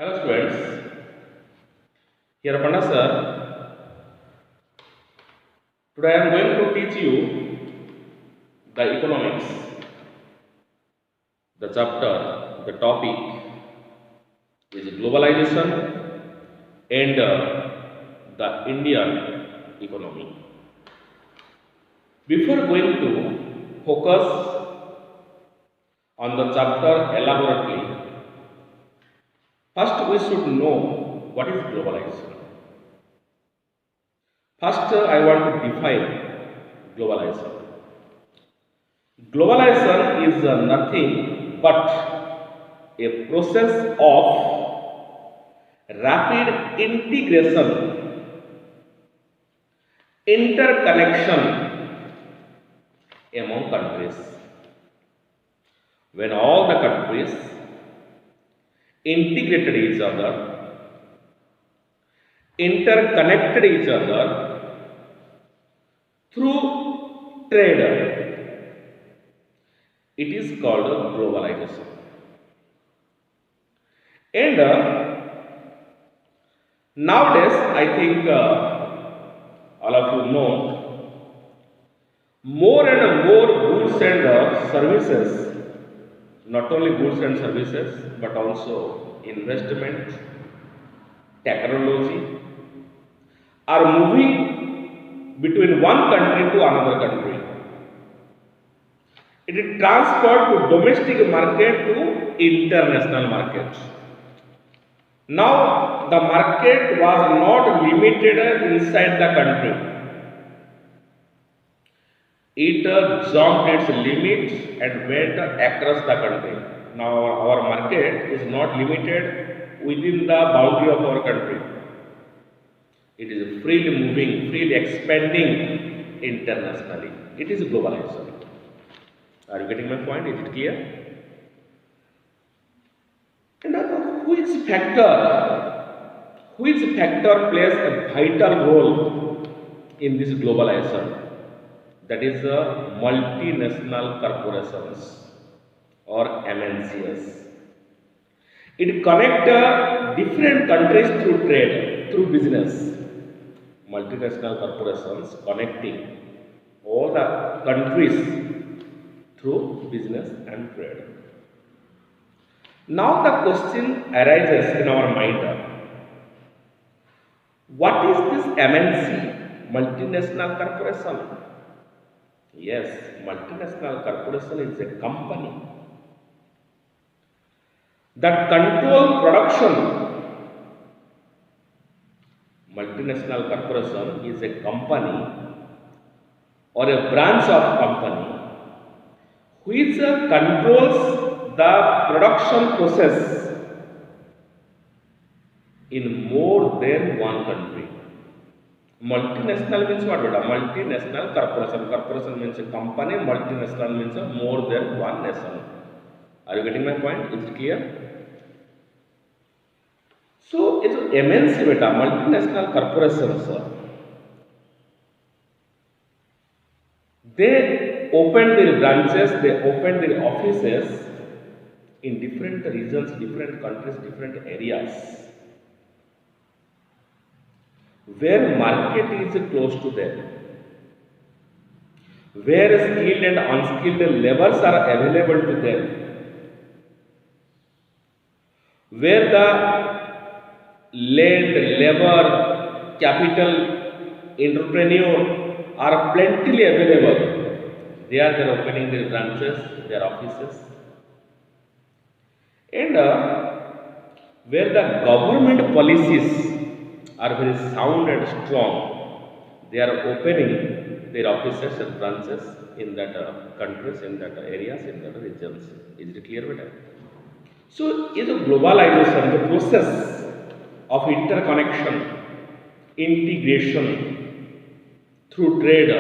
Hello students, here Panda sir. Today I am going to teach you the economics, the chapter, the topic is globalization and the Indian economy. Before going to focus on the chapter elaborately, first we should know what is globalization. First, I want to define globalization. Globalization is nothing but a process of rapid integration, interconnection among countries. When all the countries integrated each other, interconnected each other through trade, it is called globalization. And nowadays, I think all of you know, more and more goods and services, not only goods and services, but also investment, technology, are moving between one country to another country. It is transferred to domestic market to international market. Now the market was not limited inside the country. It jumped its limit and went across the country. Now our market is not limited within the boundary of our country. It is freely moving, freely expanding internationally. It is globalization. Are you getting my point? Is it clear? And which factor plays a vital role in this globalization? That is multinational corporations or MNCs. It connects different countries through trade, through business. Multinational corporations connecting all the countries through business and trade. Now the question arises in our mind, what is this MNC, multinational corporation? Yes, multinational corporation is a company that control production. Multinational corporation is a company or a branch of company which controls the production process in more than one country. Multinational means what? Multinational corporation. Corporation means a company, multinational means more than one nation. Are you getting my point? Is it clear? So, it's MNC beta, multinational corporations. They opened their branches, they opened their offices in different regions, different countries, different areas, where market is close to them, where skilled and unskilled laborers are available to them, where the land, labor, capital, entrepreneur are plentifully available. They are opening their branches, their offices, and where the government policies are very sound and strong, they are opening their offices and branches in that countries, in that areas, in that regions. Is it clear, better? So, is a globalization the process of interconnection, integration through trade.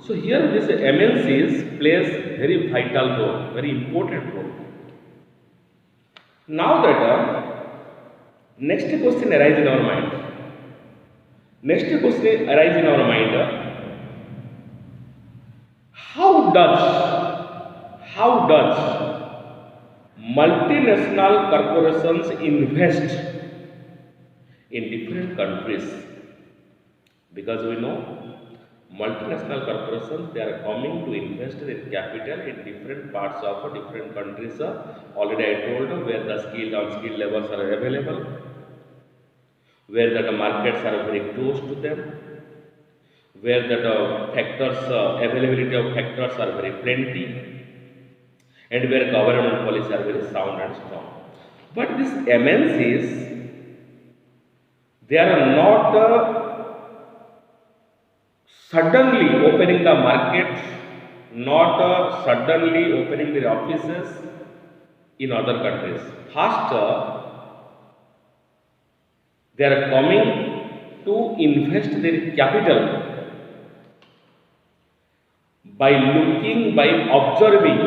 So here this MNCs plays very vital role, very important role. Now that next question arises in our mind. Next question arises in our mind. How does multinational corporations invest in different countries, because we know multinational corporations, they are coming to invest their capital in different parts of different countries. Already I told where the skilled and unskilled levels are available, where the markets are very close to them, where the factors availability of factors are very plenty, and where government policies are very sound and strong. But these MNCs, they are not suddenly opening the markets, not suddenly opening their offices in other countries. First, they are coming to invest their capital by looking, by observing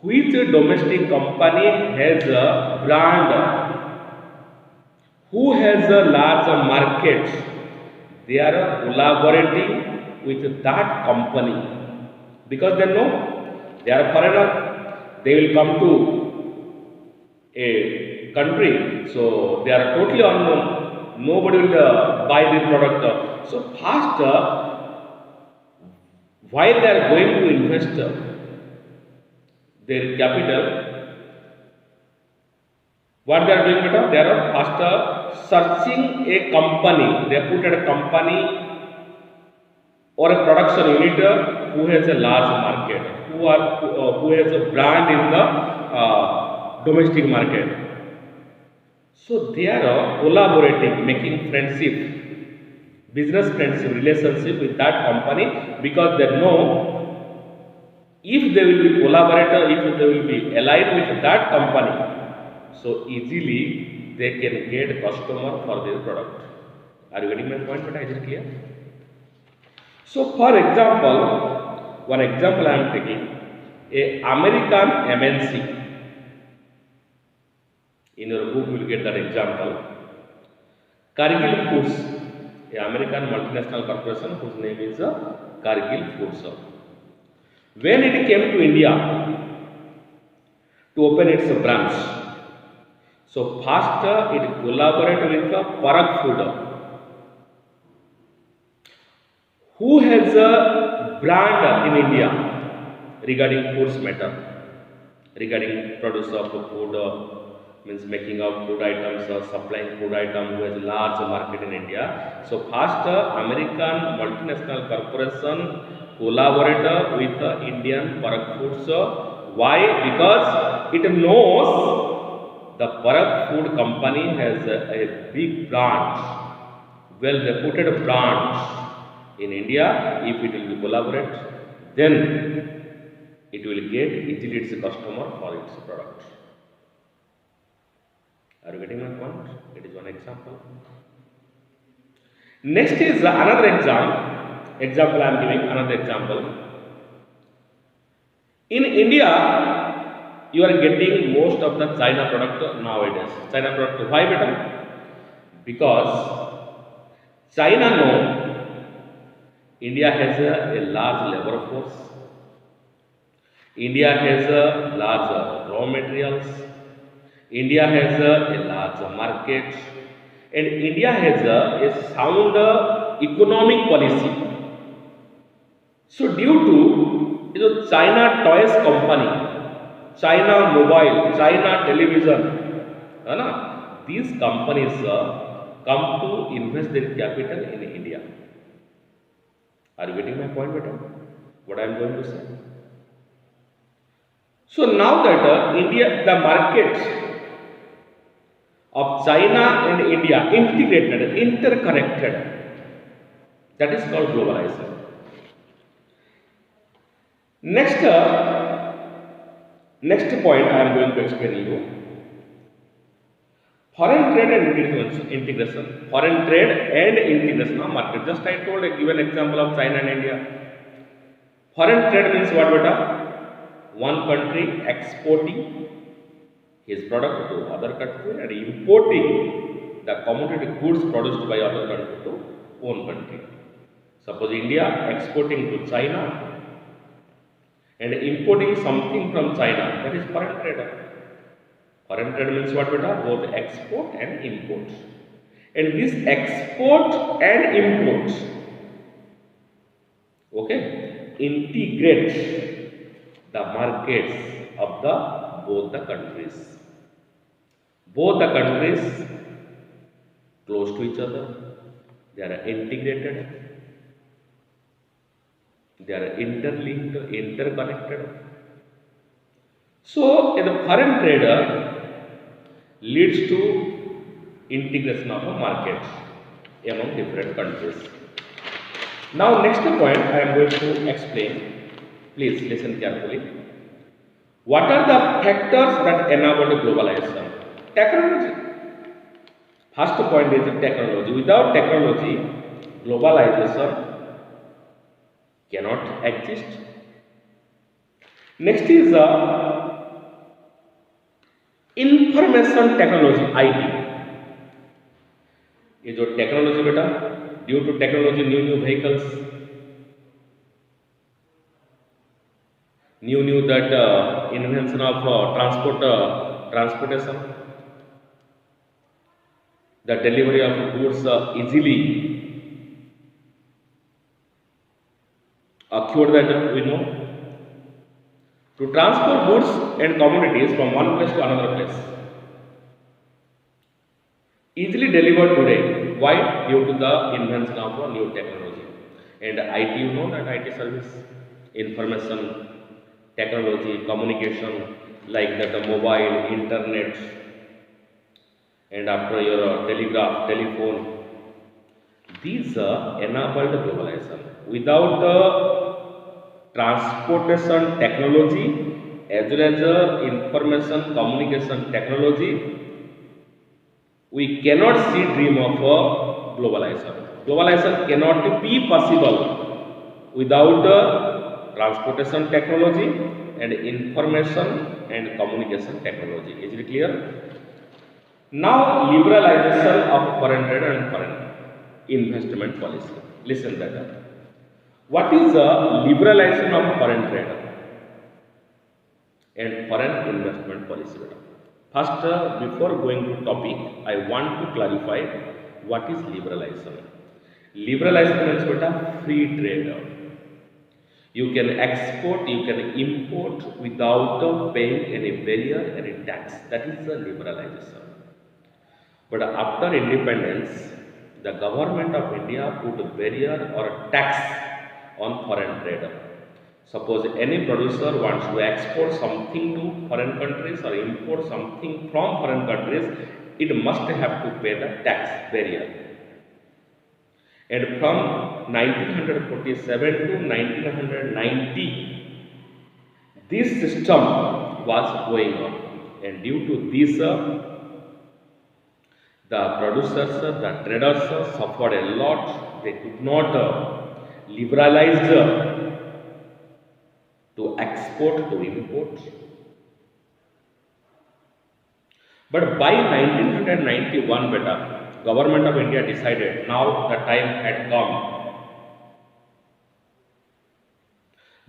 which domestic company has a brand, who has a large market. They are collaborating with that company, because they know they are foreigner, they will come to a country, so they are totally unknown, nobody will buy the product. So first, while they are going to invest their capital, what they are doing better, they are first searching a company, they put at a company or a production unit who has a large market, who has a brand in the domestic market. So they are collaborating, making friendship, business friendship, relationship with that company, because they know if they will be collaborator, if they will be aligned with that company, so easily they can get customer for their product. Are you getting my point? But is it clear? So for example, one example I am taking, a American MNC. In your book you will get that example. Cargill Foods, a American multinational corporation whose name is Cargill Foods. When it came to India to open its branch, so first it collaborated with Parag Food, who has a brand in India regarding foods matter, regarding produce of food, means making of food items, supplying food item, who has a large market in India. So first, American multinational corporation collaborated with Indian Parag Foods. Why? Because it knows the Parag Food company has a big branch, well reputed branch in India. If it will be collaborate, then it will get easily its customer for its product. Are you getting my point? It is one example. Next is another example I am giving another example. In India, you are getting most of the China product nowadays. China product, why better? Because China know India has a large labor force, India has a large raw materials, India has a large market, and India has a sound economic policy. So due to China toys company, China mobile, China television, है ना? These companies come to invest their capital in India. Are you getting my point, better? What I am going to say? So now that the markets of China and India integrated, interconnected, that is called globalization. Next point I am going to explain you. Foreign trade and integration. Foreign trade and integration of market. Just I told a given example of China and India. Foreign trade means what, beta? One country exporting his product to other country and importing the commodity goods produced by other country to own country. Suppose India exporting to China and importing something from China, that is foreign trade. Foreign trade means what beta? Both export and import. And this export and import, okay, integrate the markets of the both the countries. Both the countries close to each other, they are integrated, they are interlinked, interconnected. So, the foreign trader leads to integration of a market among different countries. Now, next point I am going to explain. Please listen carefully. What are the factors that enable globalization? Technology. First point is technology. Without technology, globalization cannot exist. Next is information technology, IT. ये जो technology बेटा, due to technology new vehicles, new that invention of transportation, the delivery of goods easily occurred, that we know. To transport goods and commodities from one place to another place, easily delivered today. Why? Due to the invention of a new technology. And IT, you know that IT service, information technology, communication, like that the mobile, internet, and after your telegraph, telephone, these enable the globalization. Without the transportation technology as well as information communication technology, we cannot see dream of globalization. Globalization cannot be possible without the transportation technology and information and communication technology. Is it clear? Now, liberalization of foreign trade and foreign investment policy. Listen that. What is the liberalization of foreign trade and foreign investment policy? First, before going to topic, I want to clarify what is liberalization. Liberalization means beta free trade. You can export, you can import without paying any barrier, any tax. That is the liberalization. But after independence, the government of India put a barrier or a tax on foreign trade. Suppose any producer wants to export something to foreign countries or import something from foreign countries, it must have to pay the tax barrier. And from 1947 to 1990, this system was going on, and due to this, the producers, the traders suffered a lot. They could not liberalize to export, to import. But by 1991, government of India decided now the time had come.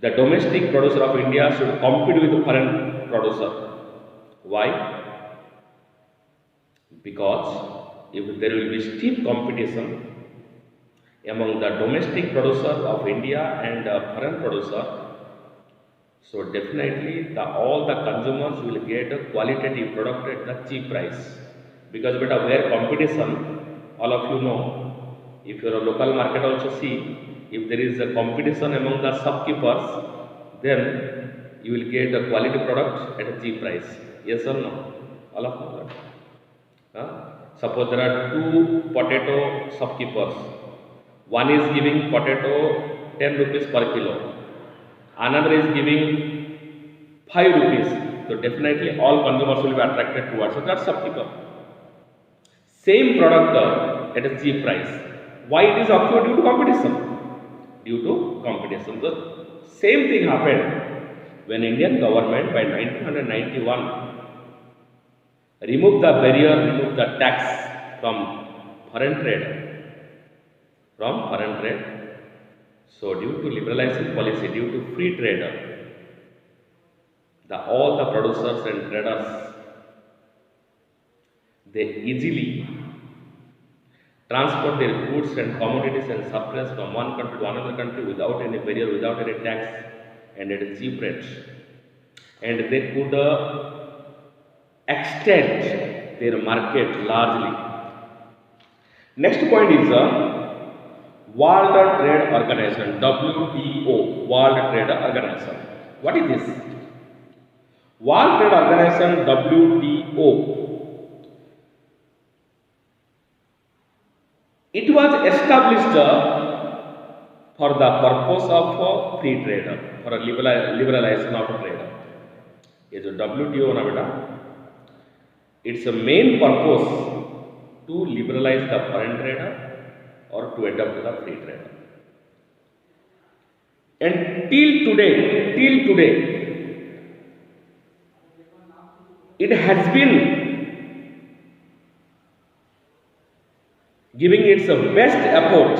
The domestic producer of India should compete with the foreign producer. Why? Because if there will be steep competition among the domestic producer of India and foreign producer, so definitely all the consumers will get a qualitative product at the cheap price. Because where competition, all of you know, if you are a local market also see, if there is a competition among the shopkeepers, then you will get a quality product at a cheap price. Yes or no? All of you know. Suppose there are two potato shopkeepers. One is giving potato 10 rupees per kilo. Another is giving 5 rupees. So definitely all consumers will be attracted towards that shopkeeper. Same product at a cheap price. Why it is occurred? Due to competition. Due to competition. The same thing happened when Indian government by 1991 removed the barrier, removed the tax from foreign trade. So due to liberalization policy, due to free trade, All the producers and traders, they easily transport their goods and commodities and supplies from one country to another country without any barrier, without any tax, and at a cheap rate. And they could extend their market largely. Next point is World Trade Organization, WTO, World Trade Organization. What is this? World Trade Organization, WTO. It was established for the purpose of free trade, for a liberalization of trade. ये जो WTO ना बेटा, its main purpose to liberalize the foreign trade or to adapt the free trade. And till today, it has been giving its best effort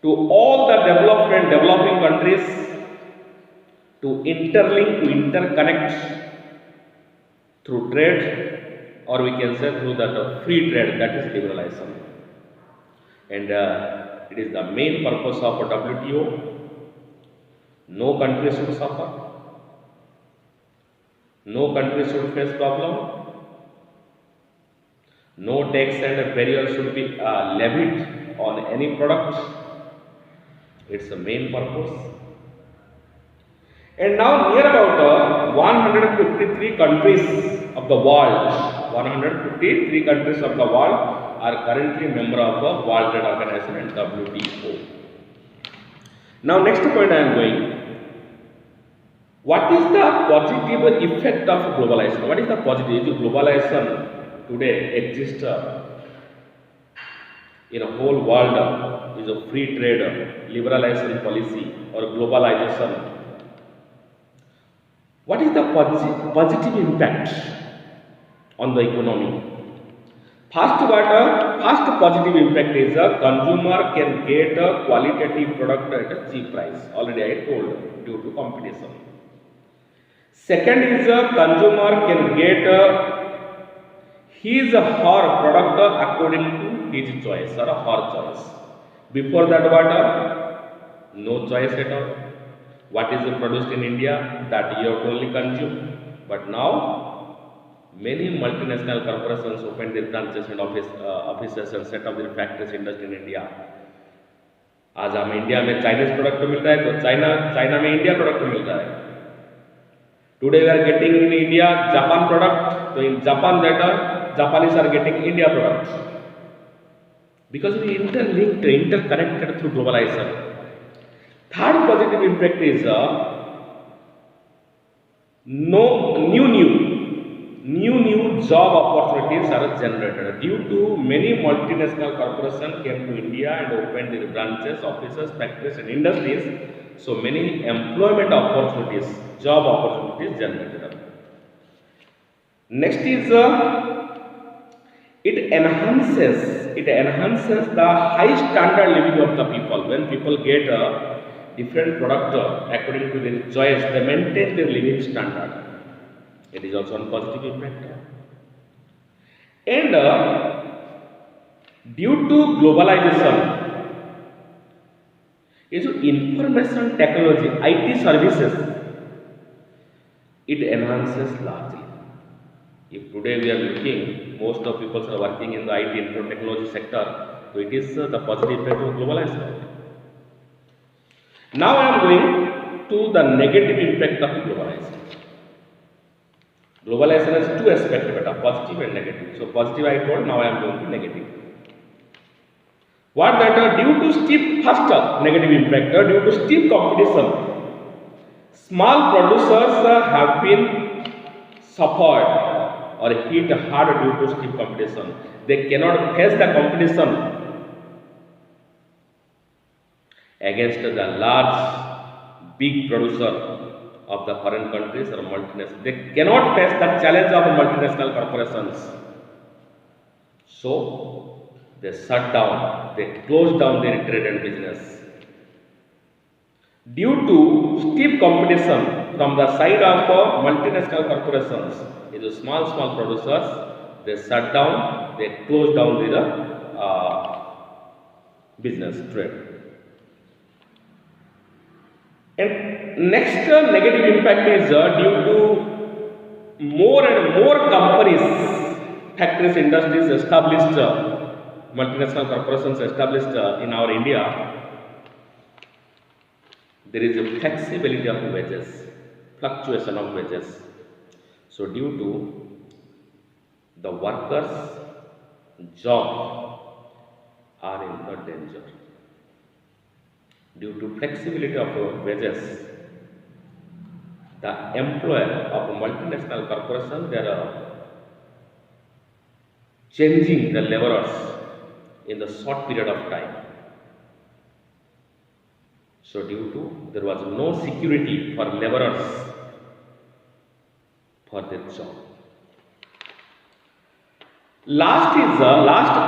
to all the developed and developing countries to interlink, to interconnect through trade, or we can say through that free trade, that is liberalization. And it is the main purpose of WTO. No country should suffer, no country should face problem, no tax and barrier should be levied on any product. It's the main purpose. And now near about 153 countries of the world, 153 countries of the world are currently member of the World Trade Organization and WTO. Now next point I am going. What is the positive effect of globalization? What is the positive? Globalization today exists in a whole world, is a free trade, liberalization policy or globalization. What is the positive impact on the economy? First positive impact is a consumer can get a qualitative product at a cheap price. Already I told, due to competition. Second is a consumer can get his or her product according to his choice or her choice. Before that what? No choice at all. What is produced in India, that you have to only consume. But now many multinational corporations open their branches and offices and set up their factories industry in India. आज हमें India में Chinese product मिल रहा है तो China में India product मिल रहा है. Today we are getting in India Japan product, so in Japan that Japanese are getting India products. Because we interlinked, interconnected through globalization. Third positive impact is new job opportunities are generated due to many multinational corporations came to India and opened their branches, offices, factories and industries. So many employment opportunities, job opportunities generated. Next is it enhances the high standard living of the people. When people get a different product according to their choice, they maintain their living standard. It is also a positive impact. And due to globalization, is information technology, IT services, it enhances largely. If today we are looking, most of people are working in the IT info technology sector, so it is the positive effect of globalization. Now I am going to the negative impact of globalization. Globalization has two aspects, positive and negative. So positive I told, now I am going to negative. What that due to steep negative impact, due to steep competition, small producers have been suffered or hit hard due to steep competition. They cannot face the competition against the large, big producer of the foreign countries or multinational. They cannot face the challenge of multinational corporations. So they shut down, they close down their trade and business. Due to steep competition from the side of multinational corporations, the small producers, they shut down, they close down their business trade. And next negative impact is due to more and more companies, factories, industries established, multinational corporations established in our India. There is a flexibility of wages, fluctuation of wages. So due to the workers' job are in the danger. Due to flexibility of wages, the employer of a multinational corporation, they are changing the laborers in the short period of time. So due to there was no security for laborers for their job. Last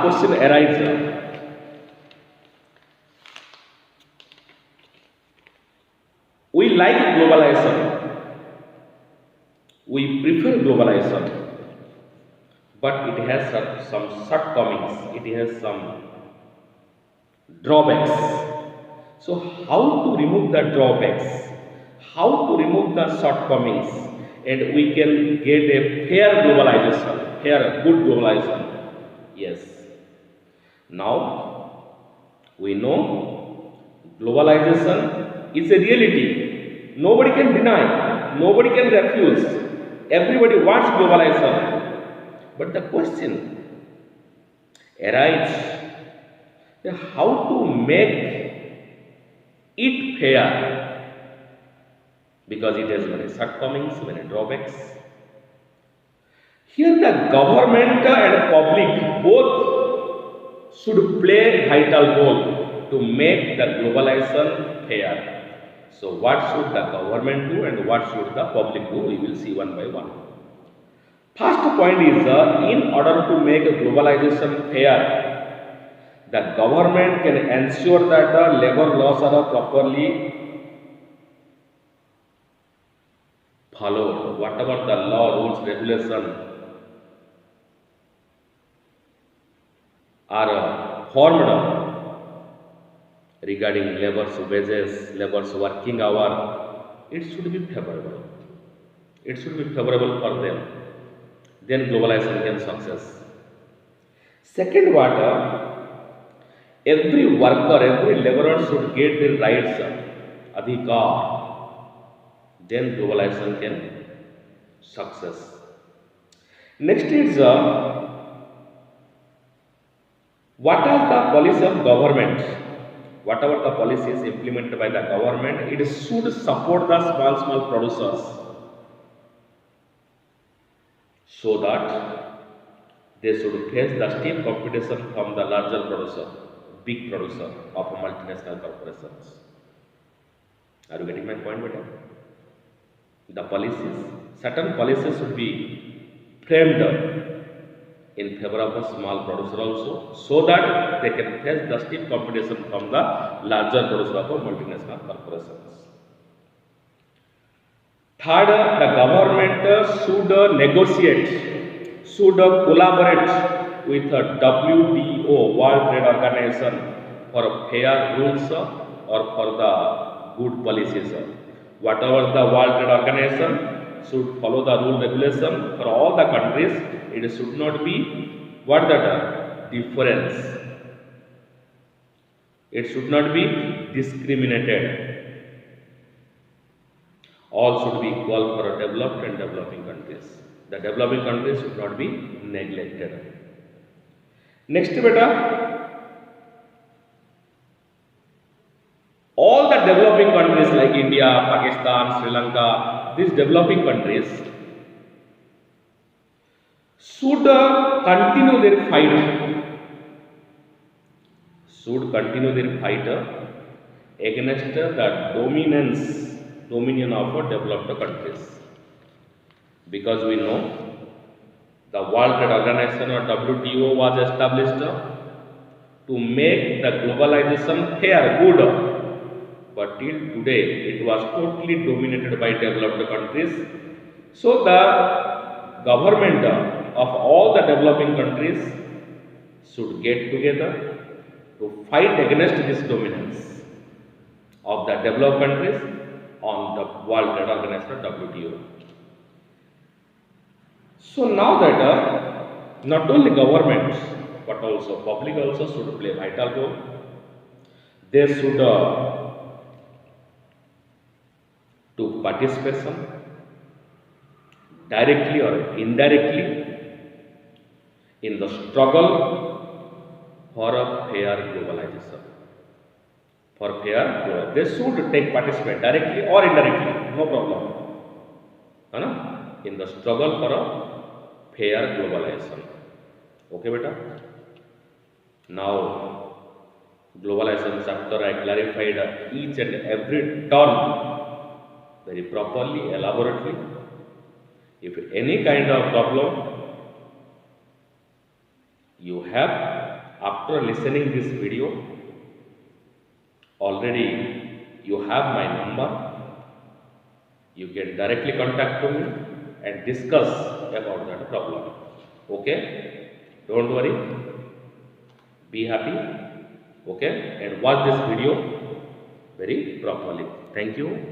question arises. We like globalization. We prefer globalization, but it has some shortcomings. It has some drawbacks. So how to remove the drawbacks? How to remove the shortcomings? And we can get a fair globalization, fair, good globalization. Yes. Now we know globalization is a reality. Nobody can deny, nobody can refuse. Everybody wants globalization. But the question arises, how to make it fair, because it has many shortcomings, many drawbacks. Here the government and public both should play a vital role to make the globalization fair. So what should the government do and what should the public do? We will see one by one. First point is, in order to make globalization fair, the government can ensure that the labor laws are properly followed. Whatever the law, rules, regulation are formed regarding labor's wages, labor's working hour, it should be favorable. It should be favorable for them. Then globalization can success. Second, every worker, every laborer should get their rights, adhikar. Then globalization can success. Next is, what are the policies of government? Whatever the policies implemented by the government, it should support the small producers so that they should face the stiff competition from the larger producer, big producer of multinational corporations. Are you getting my point, madam? The policies, certain policies should be framed in favor of the small producer also, so that they can face the stiff competition from the larger producer of multinational corporations. Third, the government should negotiate, should collaborate with the WTO, World Trade Organization, for fair rules or for the good policies. Whatever the World Trade Organization should follow the rule regulation for all the countries. It should not be what that difference. It should not be discriminated. All should be equal for developed and developing countries. The developing countries should not be neglected. Next, all the developing countries like India, Pakistan, Sri Lanka, these developing countries should continue their fight. Should continue their fight against the dominion of developed countries. Because we know the World Trade Organization or WTO was established to make the globalization fair, good. but till today it was totally dominated by developed countries. So the government of all the developing countries should get together to fight against this dominance of the developed countries on the World Trade Organization WTO. So now that not only governments but also public also should play a vital role. They should to participation directly or indirectly in the struggle for a fair globalization. For fair globalization, they should take participate directly or indirectly, no problem. है ना? In the struggle for a fair globalization. Okay, beta? Now, globalization chapter I clarified each and every term very properly, elaborately. If any kind of problem you have after listening this video, already you have my number. You can directly contact to me and discuss about that problem. Okay? Don't worry. Be happy. Okay? And watch this video very properly. Thank you.